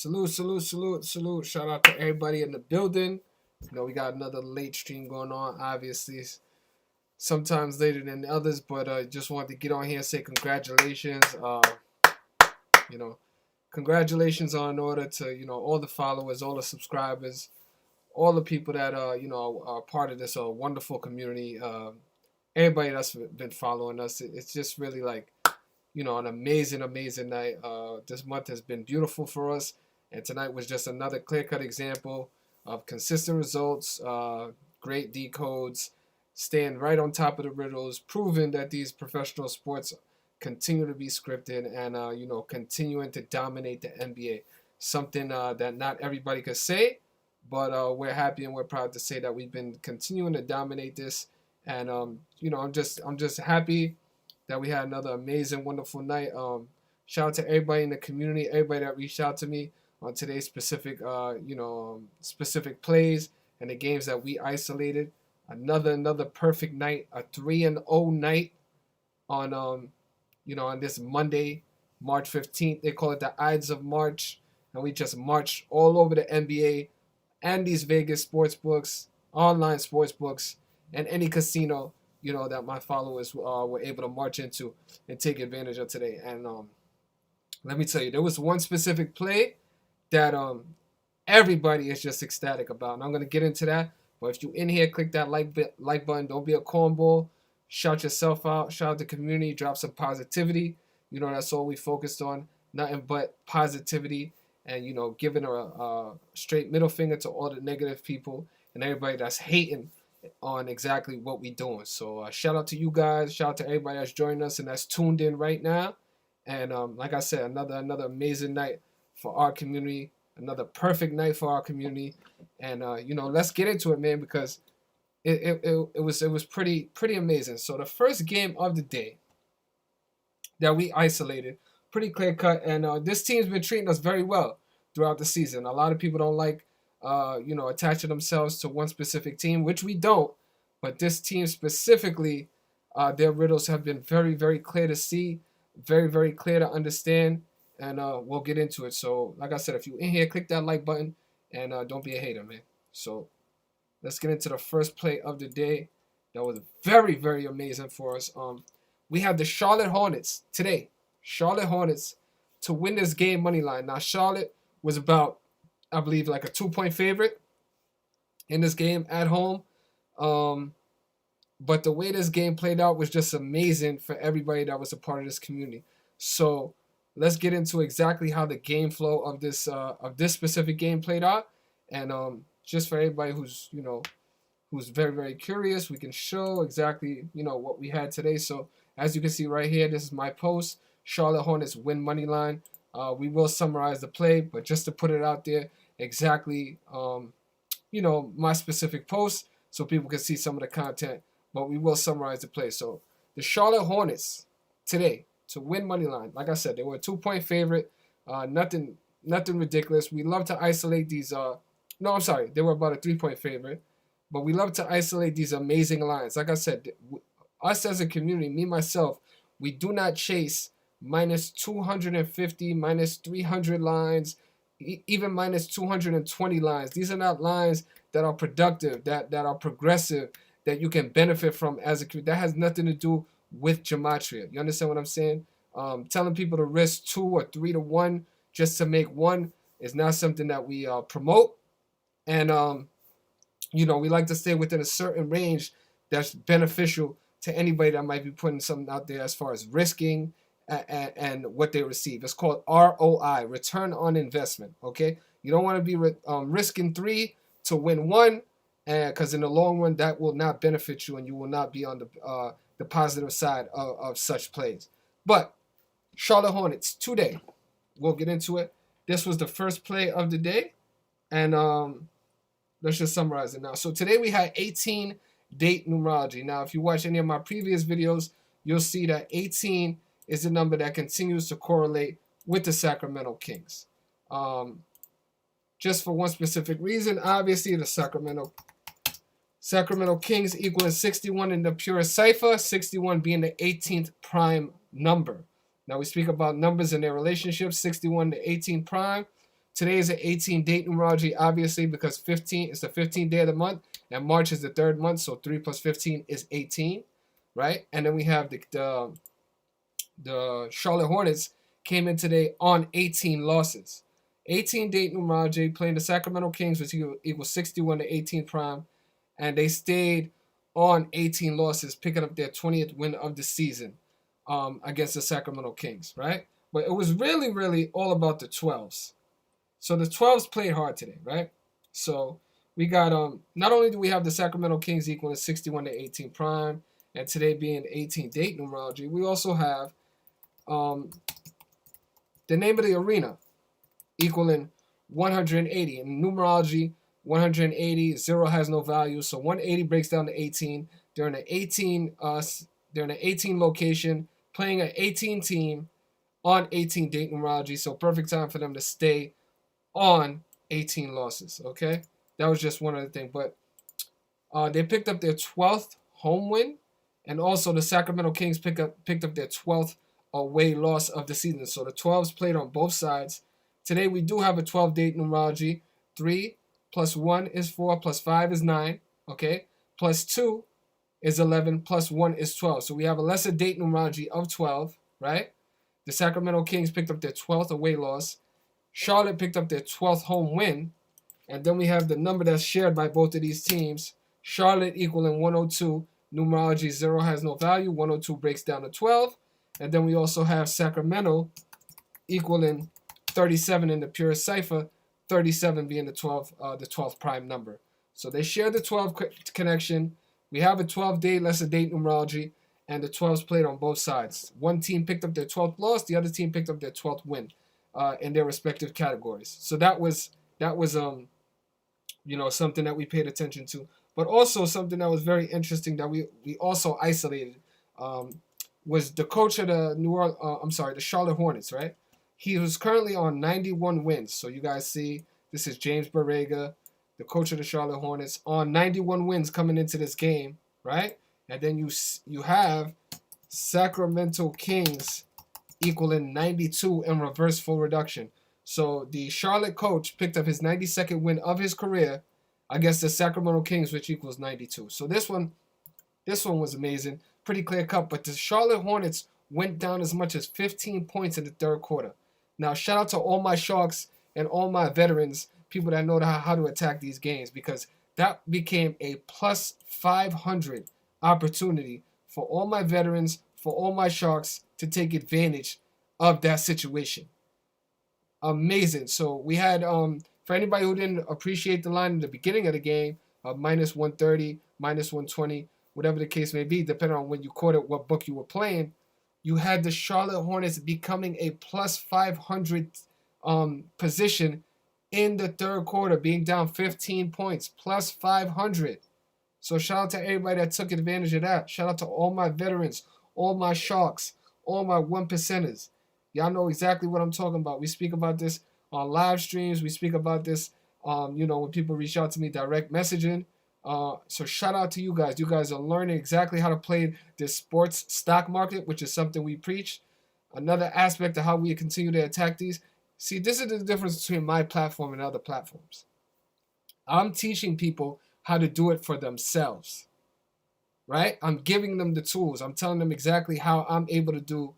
Salute, salute, salute, salute. Shout out to everybody in the building. You know, we got another late stream going on, obviously. Sometimes later than the others, but just wanted to get on here and say congratulations. You know, congratulations on order to, all the followers, all the subscribers, all the people that, are part of this wonderful community. Everybody that's been following us. It's just really like, an amazing, amazing night. This month has been beautiful for us. And tonight was just another clear-cut example of consistent results, great decodes, staying right on top of the riddles, proving that these professional sports continue to be scripted and, continuing to dominate the NBA. Something that not everybody could say, but we're happy and we're proud to say that we've been continuing to dominate this. And, I'm just happy that we had another amazing, wonderful night. Shout out to everybody in the community, everybody that reached out to me on today's specific, specific plays and the games that we isolated. Another perfect night, a 3-0 night on, on this Monday, March 15th. They call it the Ides of March, and we just marched all over the NBA and these Vegas sports books, online sports books, and any casino that my followers were able to march into and take advantage of today. And let me tell you, there was one specific play that everybody is just ecstatic about. And I'm going to get into that. But if you in here, click that like button. Don't be a cornball. Shout yourself out. Shout out the community. Drop some positivity. That's all we focused on. Nothing but positivity. And, giving a straight middle finger to all the negative people and everybody that's hating on exactly what we doing. So shout out to you guys. Shout out to everybody that's joining us and that's tuned in right now. And like I said, another amazing night for our community. Another perfect night for our community. And let's get into it, man, because it was pretty amazing. So the first game of the day that we isolated, pretty clear cut, and this team's been treating us very well throughout the season. A lot of people don't like attaching themselves to one specific team, which we don't. But this team specifically, their riddles have been very, very clear to see, very, very clear to understand, and we'll get into it. So, like I said, if you're in here, click that like button and don't be a hater, man. So let's get into the first play of the day. That was very, very amazing for us. We have the Charlotte Hornets today. Charlotte Hornets to win this game money line. Now Charlotte was about, I believe, like a 2-point favorite in this game at home. But the way this game played out was just amazing for everybody that was a part of this community. So let's get into exactly how the game flow of this specific game played out, and just for everybody who's who's very, very curious, we can show exactly what we had today. So as you can see right here, this is my post: Charlotte Hornets win money line. We will summarize the play, but just to put it out there exactly, my specific post so people can see some of the content. But we will summarize the play. So the Charlotte Hornets today to win money line. Like I said, they were a 2-point favorite. Nothing ridiculous. We love to isolate these. No, I'm sorry. They were about a 3-point favorite. But we love to isolate these amazing lines. Like I said, us as a community, me, myself, we do not chase minus 250, minus 300 lines, even minus 220 lines. These are not lines that are productive, that are progressive, that you can benefit from as a community. That has nothing to do with gematria. You understand what I'm saying? Telling people to risk 2 or 3 to 1 just to make 1 is not something that we promote. And we like to stay within a certain range that's beneficial to anybody that might be putting something out there as far as risking and what they receive. It's called ROI, return on investment. Okay, you don't want to be risking 3 to win 1, because in the long run that will not benefit you, and you will not be on the positive side of such plays. But Charlotte Hornets today, we'll get into it. This was the first play of the day, and let's just summarize it now. So today we had 18 date numerology. Now, if you watch any of my previous videos, you'll see that 18 is the number that continues to correlate with the Sacramento Kings. Just for one specific reason, obviously the Sacramento Kings equaling 61 in the pure cipher, 61 being the 18th prime number. Now we speak about numbers and their relationships, 61 to 18 prime. Today is an 18 date numerology, obviously, because 15 is the 15th day of the month, and March is the 3rd month, so 3 plus 15 is 18, right? And then we have the Charlotte Hornets came in today on 18 losses. 18 date numerology, playing the Sacramento Kings, which equals 61 to 18 prime, and they stayed on 18 losses, picking up their 20th win of the season against the Sacramento Kings, right? But it was really, really all about the 12s. So the 12s played hard today, right? So we got not only do we have the Sacramento Kings equaling 61 to 18 prime, and today being 18 date numerology, we also have the name of the arena equaling 180. In numerology, 180, 0 has no value, so 180 breaks down to 18. They're in an 18 location, playing an 18 team on 18 date numerology, so perfect time for them to stay on 18 losses, okay? That was just one other thing, but they picked up their 12th home win, and also the Sacramento Kings picked up their 12th away loss of the season. So the 12s played on both sides. Today we do have a 12-date numerology. 3 plus 1 is 4, plus 5 is 9, okay? Plus 2 is 11, plus 1 is 12. So we have a lesser date numerology of 12, right? The Sacramento Kings picked up their 12th away loss. Charlotte picked up their 12th home win. And then we have the number that's shared by both of these teams. Charlotte equaling 102. Numerology 0 has no value. 102 breaks down to 12. And then we also have Sacramento equaling 37 in the pure cipher, 37 being the 12th prime number. So they share the 12 connection. We have a 12-day lesser date numerology, and the 12s played on both sides. One team picked up their 12th loss, the other team picked up their 12th win in their respective categories. So that was something that we paid attention to, but also something that was very interesting that we also isolated was the coach of the Charlotte Hornets, right? He was currently on 91 wins. So you guys see, this is James Borrega, the coach of the Charlotte Hornets, on 91 wins coming into this game, right? And then you have Sacramento Kings equaling 92 in reverse full reduction. So the Charlotte coach picked up his 92nd win of his career against the Sacramento Kings, which equals 92. So this one was amazing, pretty clear cut. But the Charlotte Hornets went down as much as 15 points in the third quarter. Now, shout out to all my Sharks and all my veterans, people that know how to attack these games, because that became a plus 500 opportunity for all my veterans, for all my Sharks to take advantage of that situation. Amazing. So we had, for anybody who didn't appreciate the line in the beginning of the game, minus 130, minus 120, whatever the case may be, depending on when you caught it, what book you were playing, you had the Charlotte Hornets becoming a plus 500 position in the third quarter, being down 15 points, plus 500. So shout out to everybody that took advantage of that. Shout out to all my veterans, all my Sharks, all my 1%ers. Y'all know exactly what I'm talking about. We speak about this on live streams. We speak about this, when people reach out to me, direct messaging. So shout out to you guys. You guys are learning exactly how to play this sports stock market, which is something we preach. Another aspect of how we continue to attack these. See, this is the difference between my platform and other platforms. I'm teaching people how to do it for themselves, right? I'm giving them the tools. I'm telling them exactly how I'm able to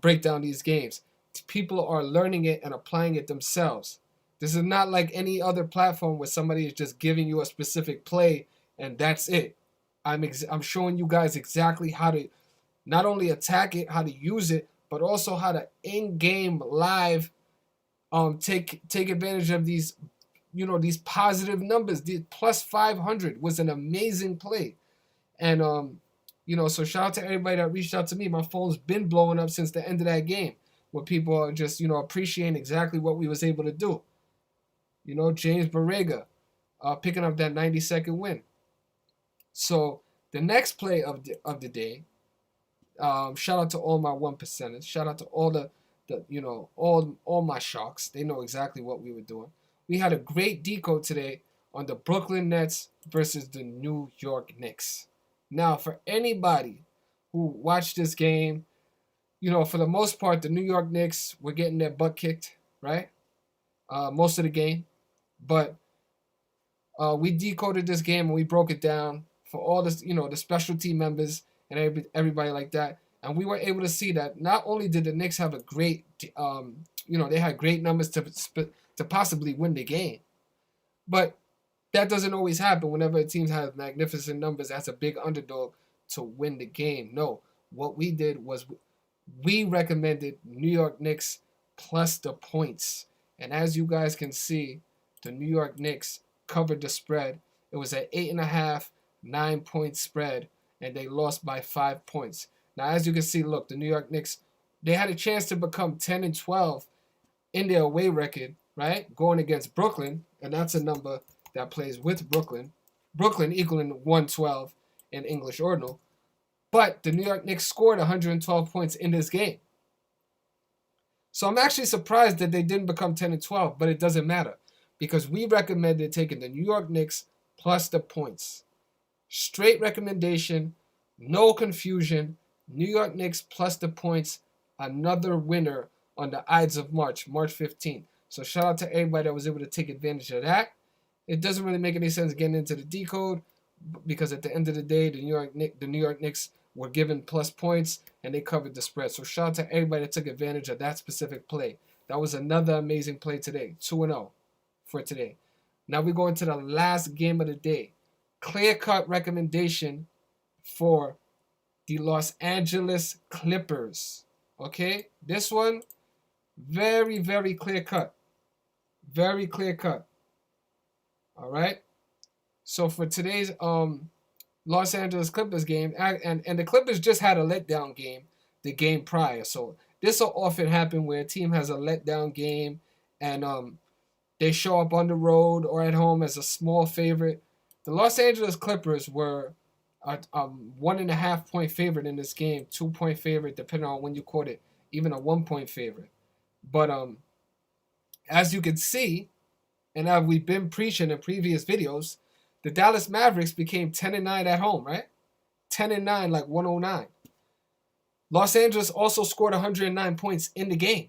break down these games. People are learning it and applying it themselves. This is not like any other platform where somebody is just giving you a specific play and that's it. I'm showing you guys exactly how to not only attack it, how to use it, but also how to in-game live take advantage of these, these positive numbers. The plus 500 was an amazing play. And so shout out to everybody that reached out to me. My phone's been blowing up since the end of that game, where people are just, appreciating exactly what we was able to do. James Barrega picking up that 92nd win. So the next play of the day, shout out to all my 1%ers. Shout out to all all my Sharks. They know exactly what we were doing. We had a great decode today on the Brooklyn Nets versus the New York Knicks. Now, for anybody who watched this game, for the most part, the New York Knicks were getting their butt kicked, right? Most of the game. But we decoded this game and we broke it down for all this, the special team members and everybody like that. And we were able to see that not only did the Knicks have a great, they had great numbers to possibly win the game, but that doesn't always happen whenever a team has magnificent numbers as a big underdog to win the game. No, what we did was we recommended New York Knicks plus the points. And as you guys can see, the New York Knicks covered the spread. It was an 8.5, 9-point spread, and they lost by 5 points. Now, as you can see, look, the New York Knicks, they had a chance to become 10-12 in their away record, right? Going against Brooklyn, and that's a number that plays with Brooklyn. Brooklyn equaling 112 in English Ordinal. But the New York Knicks scored 112 points in this game. So I'm actually surprised that they didn't become 10-12, but it doesn't matter because we recommended taking the New York Knicks plus the points. Straight recommendation, no confusion. New York Knicks plus the points, another winner on the Ides of March 15th. So shout out to everybody that was able to take advantage of that. It doesn't really make any sense getting into the decode because at the end of the day, the New York Knicks were given plus points and they covered the spread. So shout out to everybody that took advantage of that specific play. That was another amazing play today, 2-0 for today. Now we go into the last game of the day. Clear-cut recommendation for the Los Angeles Clippers. Okay? This one, very, very clear-cut. Very clear-cut. All right? So for today's Los Angeles Clippers game, and the Clippers just had a letdown game the game prior. So this will often happen where a team has a letdown game and they show up on the road or at home as a small favorite. The Los Angeles Clippers were a 1.5 point favorite in this game, 2-point favorite depending on when you caught it, even a 1-point favorite. But as you can see, and as we've been preaching in previous videos, the Dallas Mavericks became 10-9 at home, right? 10-9, like 109. Los Angeles also scored 109 points in the game.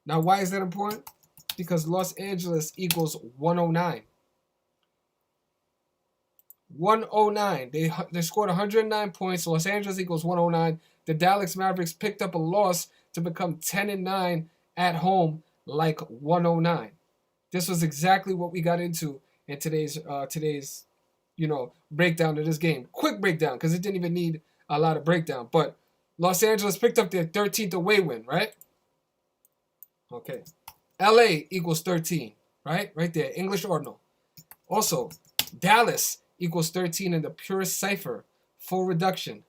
Now, why is that important? Because Los Angeles equals 109. 109. They scored 109 points. Los Angeles equals 109. The Dallas Mavericks picked up a loss to become 10-9 at home, like 109. This was exactly what we got into in today's breakdown of this game. Quick breakdown, because it didn't even need a lot of breakdown. But Los Angeles picked up their 13th away win, right? Okay. LA equals 13, right? Right there. English ordinal. Also, Dallas equals 13 in the pure cipher. Full reduction.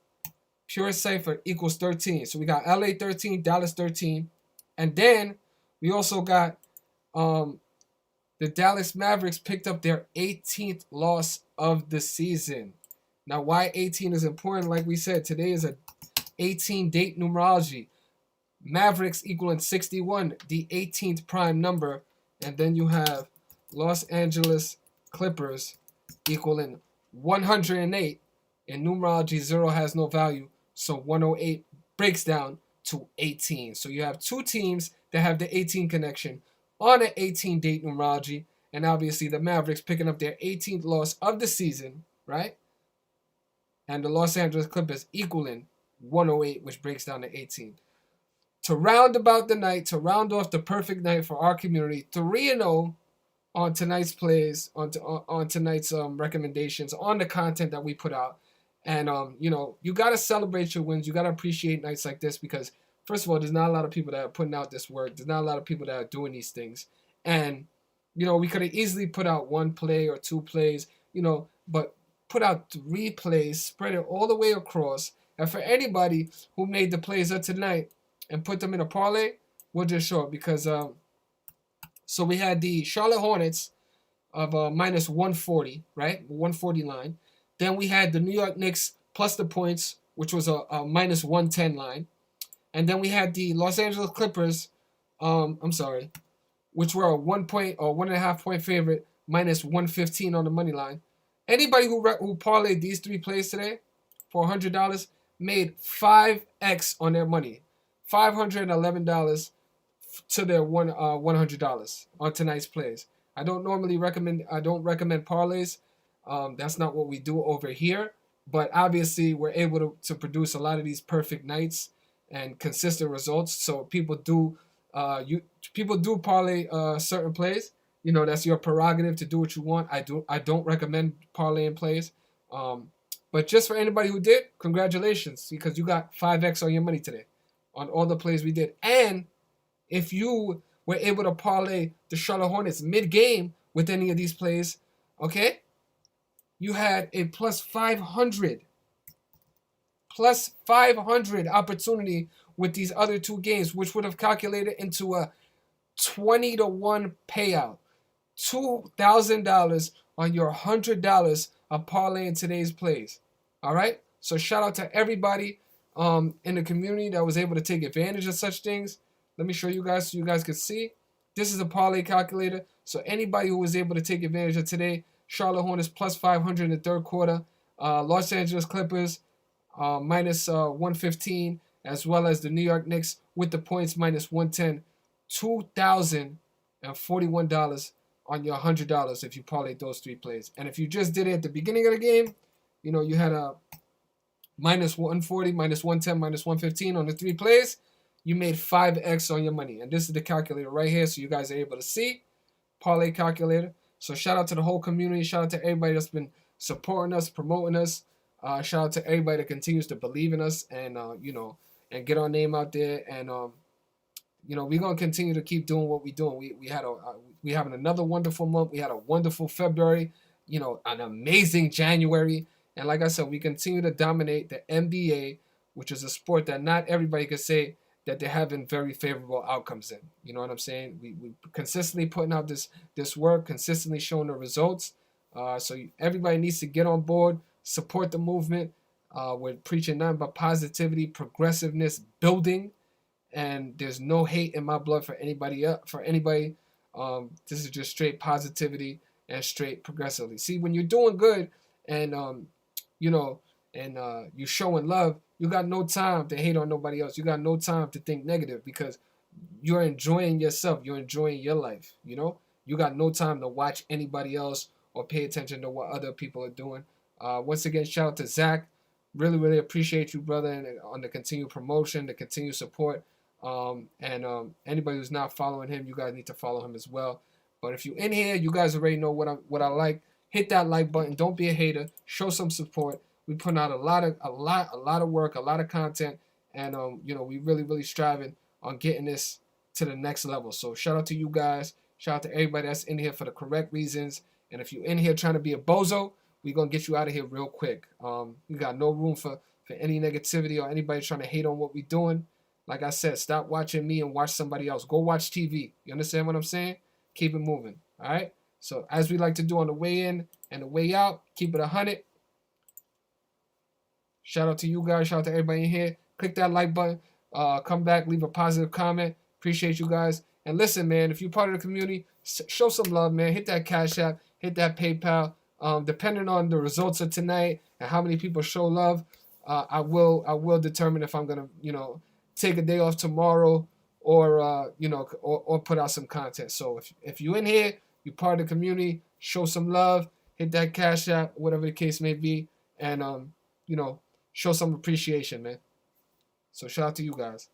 Pure cipher equals 13. So we got LA 13, Dallas 13. And then we also got the Dallas Mavericks picked up their 18th loss of the season. Now, why 18 is important? Like we said, today is a 18 date numerology. Mavericks equaling 61, the 18th prime number. And then you have Los Angeles Clippers equaling 108. In numerology, 0 has no value. So 108 breaks down to 18. So you have two teams that have the 18 connection on an 18 date numerology. And obviously the Mavericks picking up their 18th loss of the season, right? And the Los Angeles Clippers equaling 108, which breaks down to 18. To round about the night, to round off the perfect night for our community, 3-0 on tonight's plays, on tonight's recommendations, on the content that we put out. And, you got to celebrate your wins. You got to appreciate nights like this because, first of all, there's not a lot of people that are putting out this work. There's not a lot of people that are doing these things. And, we could have easily put out one play or two plays, but put out 3 plays, spread it all the way across. And for anybody who made the plays of tonight and put them in a parlay, we'll just show it because so we had the Charlotte Hornets of minus 140, right? 140 line. Then we had the New York Knicks plus the points, which was a minus 110 line. And then we had the Los Angeles Clippers, which were a 1 point or 1.5 point favorite, minus 115 on the money line. Anybody who parlayed these 3 plays today for $100 made 5x on their money. $511 to their $100 on tonight's plays. I don't recommend parlays. That's not what we do over here. But obviously, we're able to produce a lot of these perfect nights and consistent results. So people do parlay certain plays. That's your prerogative to do what you want. I don't recommend parlaying plays. But just for anybody who did, congratulations, because you got 5x on your money today on all the plays we did. And if you were able to parlay the Charlotte Hornets mid-game with any of these plays, okay, you had a plus 500 opportunity with these other 2 games, which would have calculated into a 20-1 payout. $2,000 on your $100 of parlaying today's plays. All right? So shout out to everybody in the community that was able to take advantage of such things. Let me show you guys so you guys can see. This is a parlay calculator. So anybody who was able to take advantage of today, Charlotte Hornets plus 500 in the third quarter, Los Angeles Clippers minus 115, as well as the New York Knicks with the points minus 110, $2,041 on your $100 if you parlay those 3 plays. And if you just did it at the beginning of the game, you had a minus 140, minus 110, minus 115 on the 3 plays, you made 5x on your money. And this is the calculator right here, so you guys are able to see. Parlay calculator. So shout out to the whole community. Shout out to everybody that's been supporting us, promoting us. Shout out to everybody that continues to believe in us and and get our name out there. And we're gonna continue to keep doing what we're doing. We having another wonderful month. We had a wonderful February. An amazing January. And like I said, we continue to dominate the NBA, which is a sport that not everybody can say that they're having very favorable outcomes in. You know what I'm saying? We consistently putting out this work, consistently showing the results. So everybody needs to get on board, support the movement. We're preaching nothing but positivity, progressiveness, building, and there's no hate in my blood for anybody else. This is just straight positivity and straight progressively. See, when you're doing good and you showing love, you got no time to hate on nobody else. You got no time to think negative because you're enjoying yourself. You're enjoying your life. You know, you got no time to watch anybody else or pay attention to what other people are doing. Once again, shout out to Zach. Really, really appreciate you, brother, and on the continued promotion, the continued support. And anybody who's not following him, you guys need to follow him as well. But if you're in here, you guys already know what I like. Hit that like button. Don't be a hater. Show some support. We put out a lot of work, a lot of content, and we really, really striving on getting this to the next level. So shout out to you guys. Shout out to everybody that's in here for the correct reasons. And if you're in here trying to be a bozo, we're gonna get you out of here real quick. We got no room for any negativity or anybody trying to hate on what we're doing. Like I said, stop watching me and watch somebody else. Go watch TV. You understand what I'm saying? Keep it moving. All right. So as we like to do on the way in and the way out, keep it 100. Shout out to you guys. Shout out to everybody in here. Click that like button. Come back, leave a positive comment. Appreciate you guys. And listen, man, if you're part of the community, show some love, man. Hit that Cash App, hit that PayPal. Depending on the results of tonight and how many people show love, I will determine if I'm gonna take a day off tomorrow or or put out some content. So if you're in here, you're part of the community, show some love, hit that Cash App, whatever the case may be, and show some appreciation, man. So shout out to you guys.